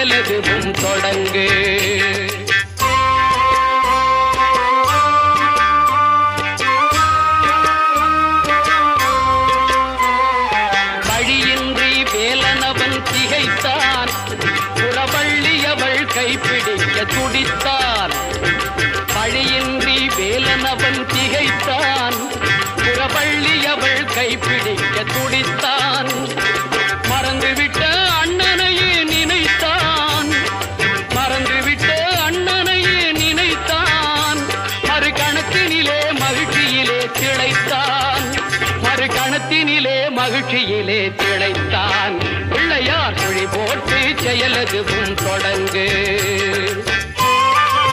செயலதுவும் தொடங்கு. வழியின்றி வேலனவன் திகைத்தான், புறவள்ளியவள் கைப்பிடிக்க துடித்தான். வழியின்றி வேலனவன் திகைத்தான், புறவள்ளியவள் கைப்பிடிக்க துடித்தான். மறந்துவிட்ட அண்ணனையே நினைத்தான், மறந்துவிட்ட அண்ணனையே நினைத்தான். மறு கணத்தினிலே மகிழ்ச்சியிலே திளைத்தான், மறு கணத்தினிலே மகிழ்ச்சியிலே திளைத்தான். பிள்ளையார் மொழி போட்டு செயலதுவும் தொடங்கு.